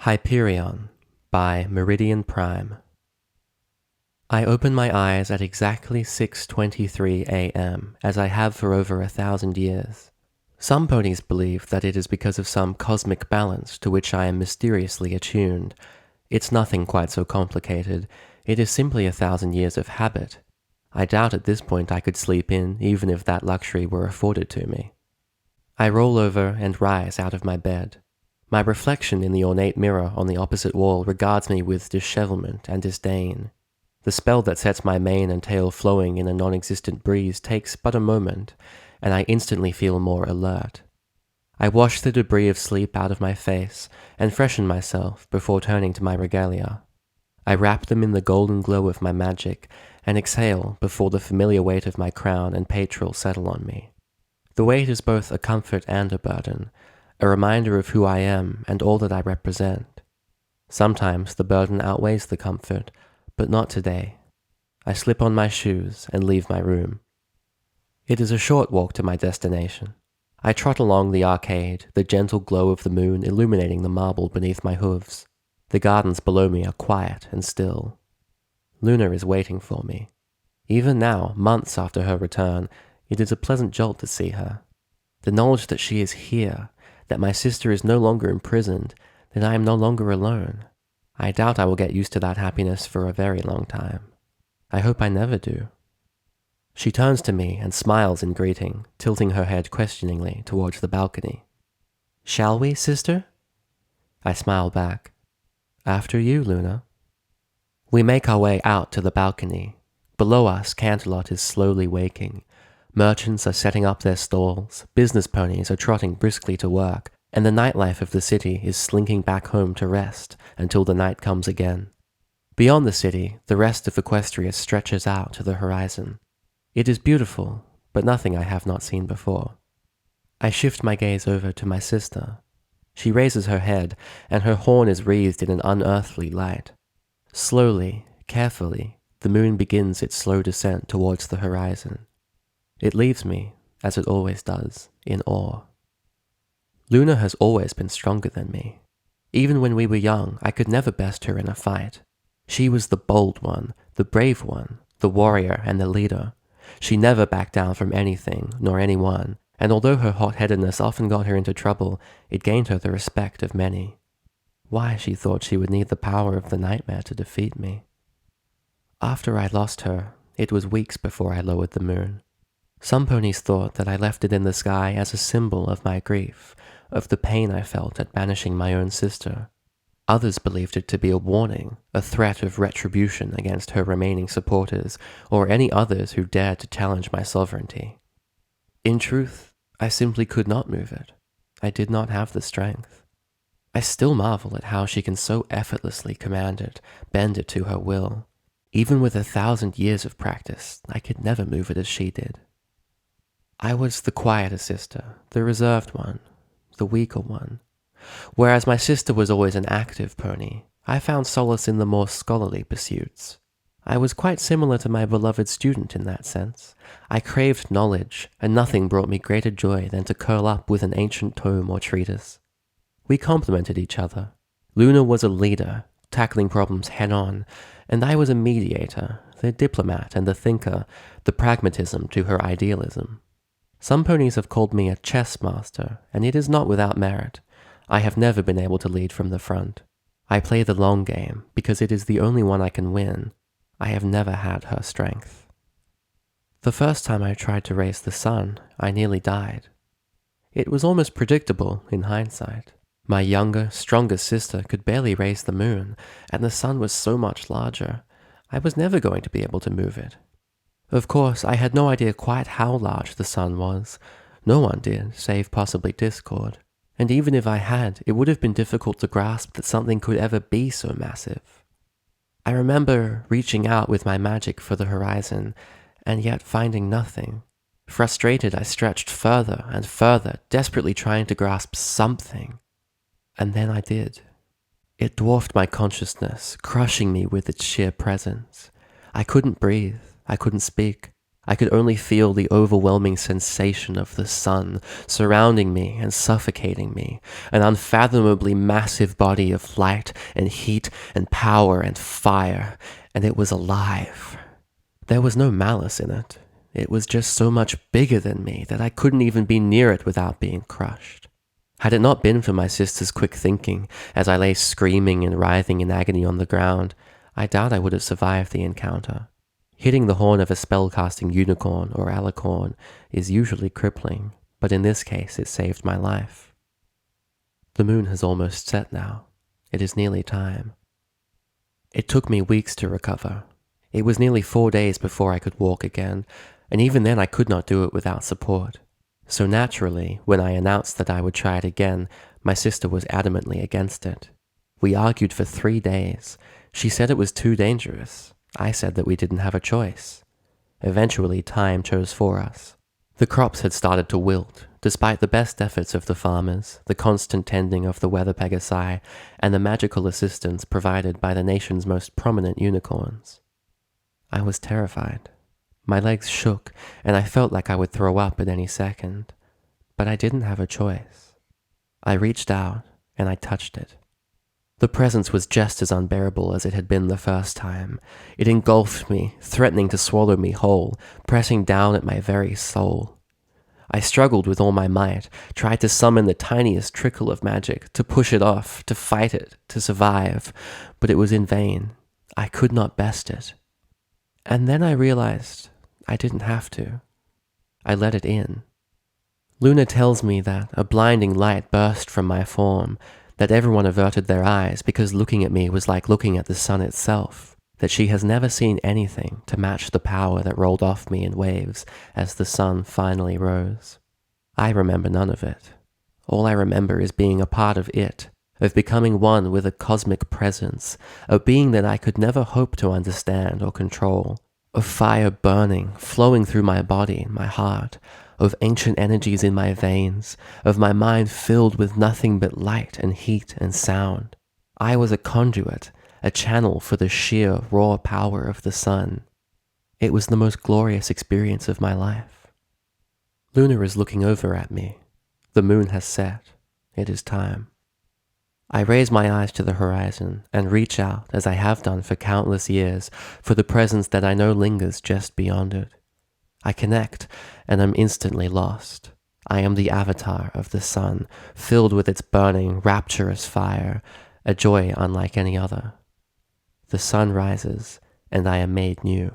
Hyperion by Meridian Prime. I open my eyes at exactly 6:23 a.m., as I have for over 1,000 years. Some ponies believe that it is because of some cosmic balance to which I am mysteriously attuned. It's nothing quite so complicated. It is simply 1,000 years of habit. I doubt at this point I could sleep in, even if that luxury were afforded to me. I roll over and rise out of my bed. My reflection in the ornate mirror on the opposite wall regards me with dishevelment and disdain. The spell that sets my mane and tail flowing in a non-existent breeze takes but a moment, and I instantly feel more alert. I wash the debris of sleep out of my face and freshen myself before turning to my regalia. I wrap them in the golden glow of my magic and exhale before the familiar weight of my crown and petrel settle on me. The weight is both a comfort and a burden, a reminder of who I am and all that I represent. Sometimes the burden outweighs the comfort, but not today. I slip on my shoes and leave my room. It is a short walk to my destination. I trot along the arcade, the gentle glow of the moon illuminating the marble beneath my hooves. The gardens below me are quiet and still. Luna is waiting for me. Even now, months after her return, it is a pleasant jolt to see her. The knowledge that she is here, that my sister is no longer imprisoned, that I am no longer alone. I doubt I will get used to that happiness for a very long time. I hope I never do. She turns to me and smiles in greeting, tilting her head questioningly towards the balcony. "Shall we, sister?" I smile back. "After you, Luna." We make our way out to the balcony. Below us, Canterlot is slowly waking. Merchants are setting up their stalls, business ponies are trotting briskly to work, and the nightlife of the city is slinking back home to rest until the night comes again. Beyond the city, the rest of Equestria stretches out to the horizon. It is beautiful, but nothing I have not seen before. I shift my gaze over to my sister. She raises her head, and her horn is wreathed in an unearthly light. Slowly, carefully, the moon begins its slow descent towards the horizon. It leaves me, as it always does, in awe. Luna has always been stronger than me. Even when we were young, I could never best her in a fight. She was the bold one, the brave one, the warrior and the leader. She never backed down from anything, nor anyone, and although her hot-headedness often got her into trouble, it gained her the respect of many. Why, she thought she would need the power of the nightmare to defeat me. After I lost her, it was weeks before I lowered the moon. Some ponies thought that I left it in the sky as a symbol of my grief, of the pain I felt at banishing my own sister. Others believed it to be a warning, a threat of retribution against her remaining supporters, or any others who dared to challenge my sovereignty. In truth, I simply could not move it. I did not have the strength. I still marvel at how she can so effortlessly command it, bend it to her will. Even with 1,000 years of practice, I could never move it as she did. I was the quieter sister, the reserved one, the weaker one. Whereas my sister was always an active pony, I found solace in the more scholarly pursuits. I was quite similar to my beloved student in that sense. I craved knowledge, and nothing brought me greater joy than to curl up with an ancient tome or treatise. We complemented each other. Luna was a leader, tackling problems head-on, and I was a mediator, the diplomat and the thinker, the pragmatism to her idealism. Some ponies have called me a chess master, and it is not without merit. I have never been able to lead from the front. I play the long game because it is the only one I can win. I have never had her strength. The first time I tried to raise the sun, I nearly died. It was almost predictable in hindsight. My younger, stronger sister could barely raise the moon, and the sun was so much larger. I was never going to be able to move it. Of course, I had no idea quite how large the sun was. No one did, save possibly Discord. And even if I had, it would have been difficult to grasp that something could ever be so massive. I remember reaching out with my magic for the horizon, and yet finding nothing. Frustrated, I stretched further and further, desperately trying to grasp something. And then I did. It dwarfed my consciousness, crushing me with its sheer presence. I couldn't breathe. I couldn't speak. I could only feel the overwhelming sensation of the sun surrounding me and suffocating me, an unfathomably massive body of light and heat and power and fire, and it was alive. There was no malice in it. It was just so much bigger than me that I couldn't even be near it without being crushed. Had it not been for my sister's quick thinking, as I lay screaming and writhing in agony on the ground, I doubt I would have survived the encounter. Hitting the horn of a spellcasting unicorn or alicorn is usually crippling, but in this case it saved my life. The moon has almost set now. It is nearly time. It took me weeks to recover. It was nearly 4 days before I could walk again, and even then I could not do it without support. So naturally, when I announced that I would try it again, my sister was adamantly against it. We argued for 3 days. She said it was too dangerous. I said that we didn't have a choice. Eventually, time chose for us. The crops had started to wilt, despite the best efforts of the farmers, the constant tending of the weather pegasi, and the magical assistance provided by the nation's most prominent unicorns. I was terrified. My legs shook, and I felt like I would throw up at any second. But I didn't have a choice. I reached out, and I touched it. The presence was just as unbearable as it had been the first time. It engulfed me, threatening to swallow me whole, pressing down at my very soul. I struggled with all my might, tried to summon the tiniest trickle of magic, to push it off, to fight it, to survive, but it was in vain. I could not best it. And then I realized I didn't have to. I let it in. Luna tells me that a blinding light burst from my form, that everyone averted their eyes because looking at me was like looking at the sun itself, that she has never seen anything to match the power that rolled off me in waves as the sun finally rose. I remember none of it. All I remember is being a part of it, of becoming one with a cosmic presence, a being that I could never hope to understand or control, of fire burning, flowing through my body and my heart, of ancient energies in my veins, of my mind filled with nothing but light and heat and sound. I was a conduit, a channel for the sheer, raw power of the sun. It was the most glorious experience of my life. Luna is looking over at me. The moon has set. It is time. I raise my eyes to the horizon and reach out, as I have done for countless years, for the presence that I know lingers just beyond it. I connect, and am instantly lost. I am the avatar of the sun, filled with its burning, rapturous fire, a joy unlike any other. The sun rises, and I am made new.